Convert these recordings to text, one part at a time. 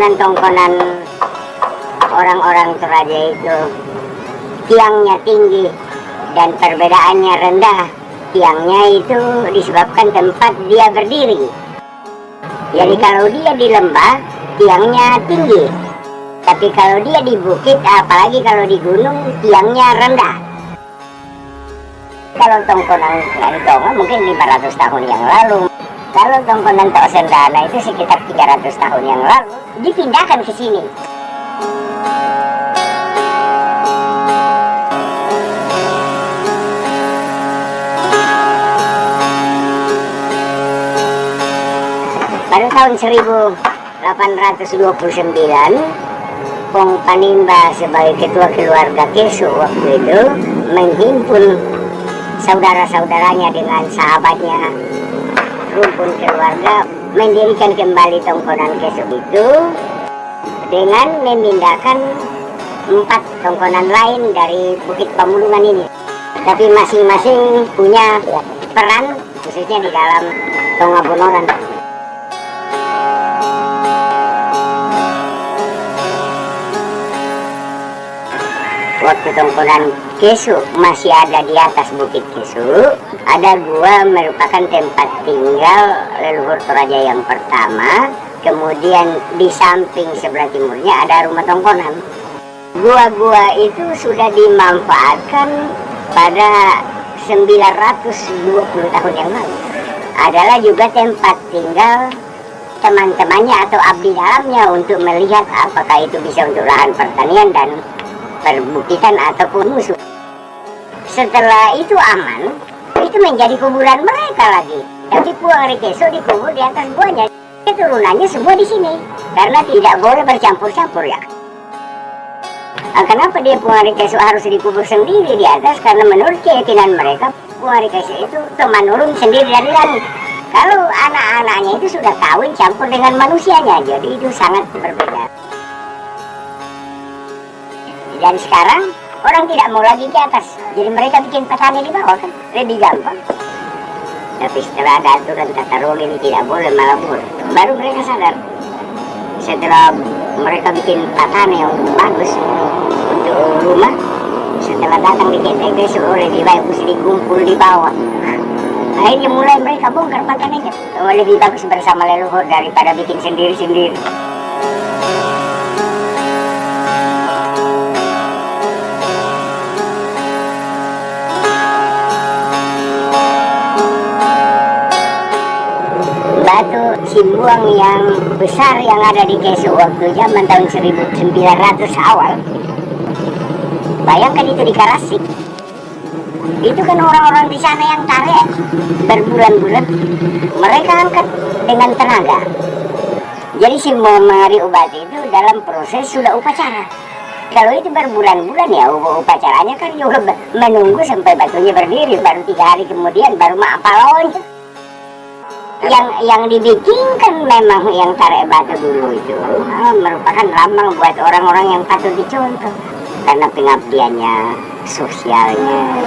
tongkonan-tongkonan orang-orang Toraja itu tiangnya tinggi dan perbedaannya rendah. Tiangnya itu disebabkan tempat dia berdiri. Jadi kalau dia di lembah, tiangnya tinggi. Tapi kalau dia di bukit, apalagi kalau di gunung, tiangnya rendah. Kalau tongkonan Tonga mungkin 500 tahun yang lalu. Kalau tongkonan Tok Sendana itu sekitar 300 tahun yang lalu dipindahkan ke sini. Pada tahun 1829, Pong Panimba sebagai ketua keluarga Kesu waktu itu menghimpun saudara-saudaranya dengan sahabatnya, rumpun keluarga, mendirikan kembali tongkonan Kesu itu dengan memindahkan 4 tongkonan lain dari Bukit Pamulungan ini. Tapi masing-masing punya peran khususnya di dalam Tonga Bonoran. Waktu tongkonan Kesu masih ada di atas Bukit Kesu, ada gua merupakan tempat tinggal leluhur Toraja yang pertama. Kemudian di samping sebelah timurnya ada rumah tongkonan. Gua-gua itu sudah dimanfaatkan pada 920 tahun yang lalu. Adalah juga tempat tinggal teman-temannya atau abdi dalamnya untuk melihat apakah itu bisa untuk lahan pertanian dan perbukitan ataupun musuh. Setelah itu aman, itu menjadi kuburan mereka lagi. Tapi Puang Rikeso dikubur di atas guanya. Keturunannya semua di sini karena tidak boleh bercampur-campur ya. Kenapa dia Puang Rikeso harus dikubur sendiri di atas? Karena menurut keyakinan mereka Puang Rikeso itu teman nurun sendiri dari langit. Kalau anak-anaknya itu sudah kawin campur dengan manusianya, jadi itu sangat berbeda. Dan sekarang orang tidak mau lagi ke atas, jadi mereka bikin petani di bawah kan, lebih gampang. Tapi setelah ada aturan tata ruang ini tidak boleh melebur, baru mereka sadar. Setelah mereka bikin petani yang bagus untuk rumah, setelah datang di KTP seorang lebih baik mesti dikumpul di bawah. Akhirnya mulai mereka bongkar petaninya, lebih bagus bersama leluhur daripada bikin sendiri-sendiri. Batu Simbuang yang besar yang ada di Kesu waktu zaman tahun 1900 awal. Bayangkan itu di Karasik. Itu kan orang-orang di sana yang tarik berbulan-bulan. Mereka angkat dengan tenaga. Jadi si Momari Ubati itu dalam proses sudah upacara. Kalau itu berbulan-bulan ya upacaranya kan juga menunggu sampai batunya berdiri. Baru 3 hari kemudian baru maapalawanya. Yang dibikinkan memang yang tarik batu dulu itu merupakan lambang buat orang-orang yang patut dicontoh karena pengabdiannya, sosialnya.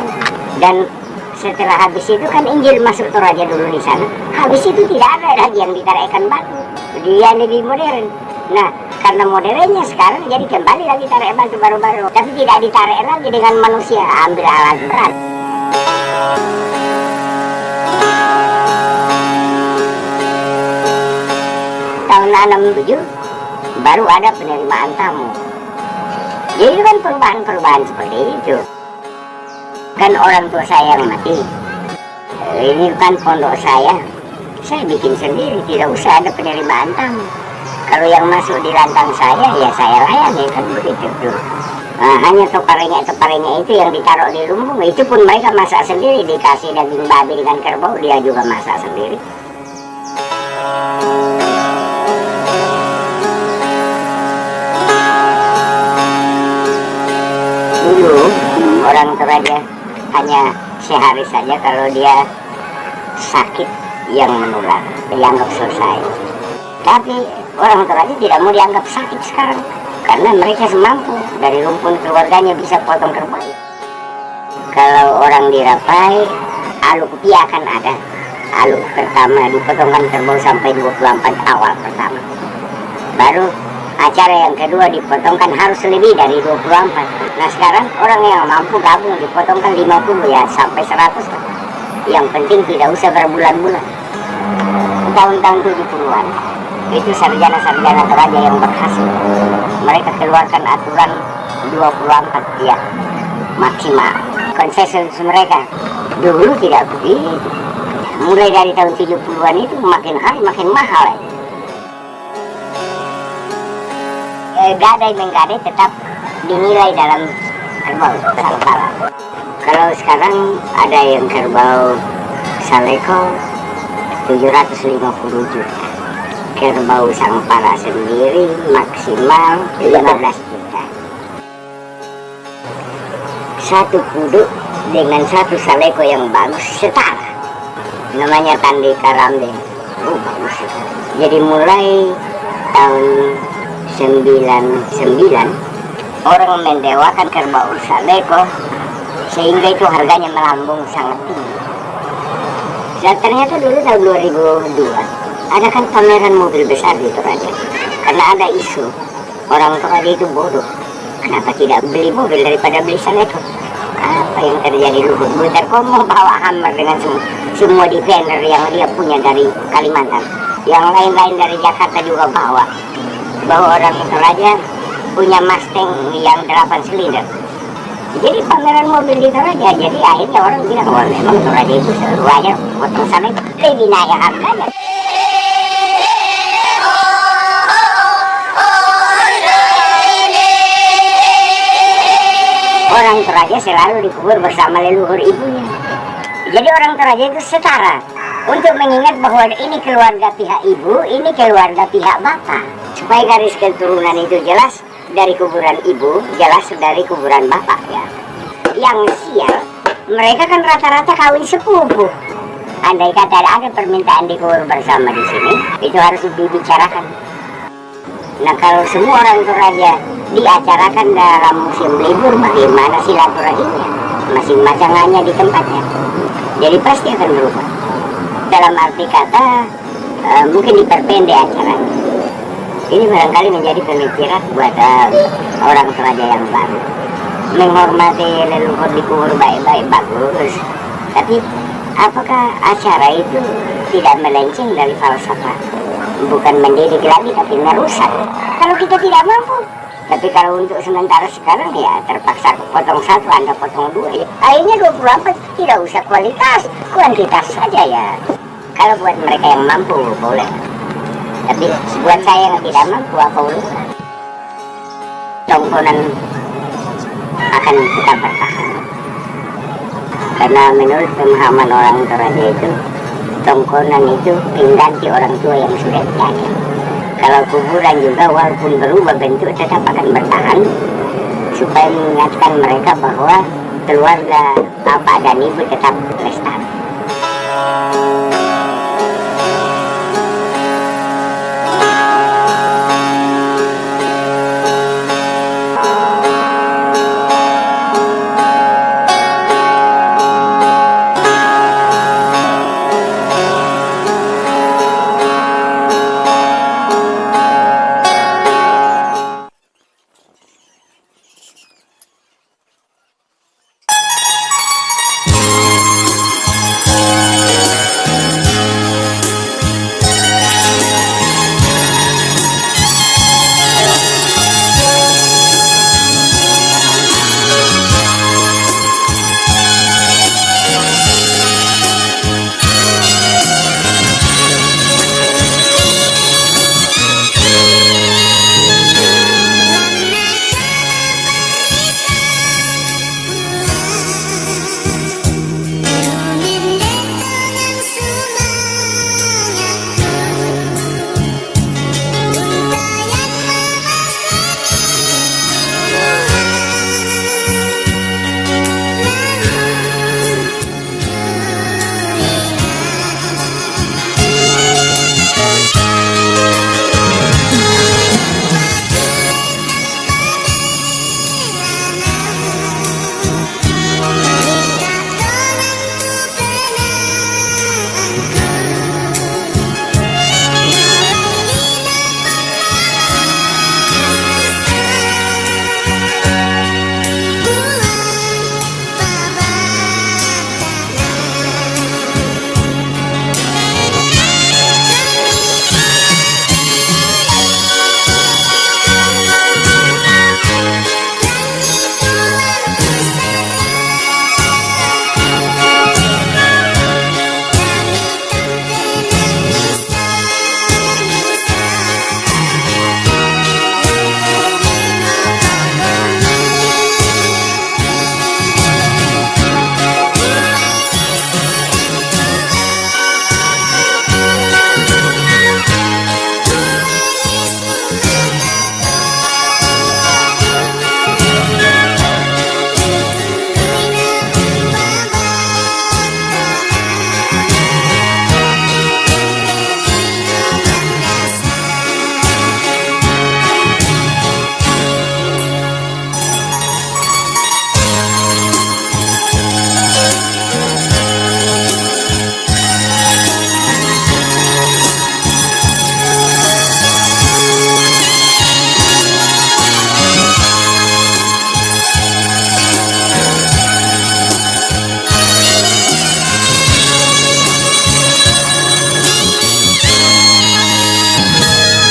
Dan setelah habis itu kan Injil masuk Toraja dulu di sana. Habis itu tidak ada lagi yang ditarikkan batu. Dia lebih modern. Nah, karena modernnya sekarang jadi kembali lagi tarik batu baru-baru. Tapi tidak ditarik lagi dengan manusia, ambil alat berat. Tahun 67 baru ada penerimaan tamu. Jadi kan perubahan-perubahan seperti itu. Kan orang tua saya yang mati. Ini kan pondok saya bikin sendiri, tidak usah ada penerimaan tamu. Kalau yang masuk di lantang saya, ya saya layani kan begitu tuh. Hanya toparenya itu yang ditaruh di lumbung, itu pun mereka masak sendiri, dikasih daging babi dengan kerbau, dia juga masak sendiri. Dulu orang Toraja hanya sehari saja kalau dia sakit yang menular, dianggap selesai. Tapi orang Toraja tidak mau dianggap sakit sekarang karena mereka semampu dari rumpun keluarganya bisa potong kerbau. Kalau orang di Rapai, aluk pia akan ada. Aluk pertama dipotongkan kerbau sampai 24 awal pertama. Baru Acara yang kedua dipotongkan harus lebih dari 24. Nah sekarang orang yang mampu gabung dipotongkan 50 ya sampai 100 lah. Yang penting tidak usah berbulan-bulan. Tahun-tahun 70-an itu sarjana-sarjana Toraja yang berhasil. Mereka keluarkan aturan 24 ya maksimal. Konsensus mereka dulu tidak begitu. Mulai dari tahun 70-an itu makin hari makin mahal. Gadai menggadai tetap dinilai dalam kerbau Sangpala. Kalau sekarang ada yang kerbau Saleko 750 juta. Kerbau Sangpala sendiri maksimal 15 juta. Satu kudu dengan satu Saleko yang bagus setara. Namanya Tandika Rambe. Bagus. Jadi mulai tahun 99 orang mendewakan kerbau Saleko sehingga itu harganya melambung sangat tinggi. Dan ternyata dulu tahun 2002 ada kan pameran mobil besar di Toraja karena ada isu orang Toraja itu bodoh. Kenapa tidak beli mobil daripada beli Saleko? Apa yang terjadi Luhut Butar? Kau mau bawa Hammer dengan semua defender yang dia punya dari Kalimantan, yang lain-lain dari Jakarta juga bawa orang Toraja punya Mustang yang 8 silinder. Jadi pameran mobil di Toraja, jadi akhirnya orang bilang, wah memang Toraja itu seru aja, potong Saleko lebih naik harganya. Orang Toraja selalu dikubur bersama leluhur ibunya. Jadi orang Toraja itu setara untuk mengingat bahwa ini keluarga pihak ibu, ini keluarga pihak bapak. Supaya garis keturunan itu jelas dari kuburan ibu, jelas dari kuburan bapak ya. Yang sial, mereka kan rata-rata kawin sepupu. Andai kata ada permintaan dikubur bersama di sini, itu harus dibicarakan. Nah kalau semua orang Toraja diacarakan dalam musim libur, bagaimana silaturahimnya? Masing-masing hanya di tempatnya. Jadi pasti akan berubah. Dalam arti kata, mungkin diperpendek acaranya. Ini barangkali menjadi pemikiran buat orang Toraja yang baru. Menghormati leluhur dikubur baik-baik bagus. Tapi apakah acara itu tidak melenceng dari falsafah? Bukan mendidik lagi tapi merusak. Kalau kita tidak mampu. Tapi kalau untuk sementara sekarang ya terpaksa potong satu, Anda potong dua ya. Akhirnya 24 tidak usah kualitas, kuantitas saja ya. Kalau buat mereka yang mampu boleh. Tapi buat saya yang tidak mampu apa urusan. Tongkonan akan tetap bertahan. Karena menurut pemahaman orang Toraja itu, tongkonan itu pengganti orang tua yang sudah tiada. Kalau kuburan juga walaupun berubah bentuk tetap akan bertahan supaya mengingatkan mereka bahwa keluarga bapak dan ibu tetap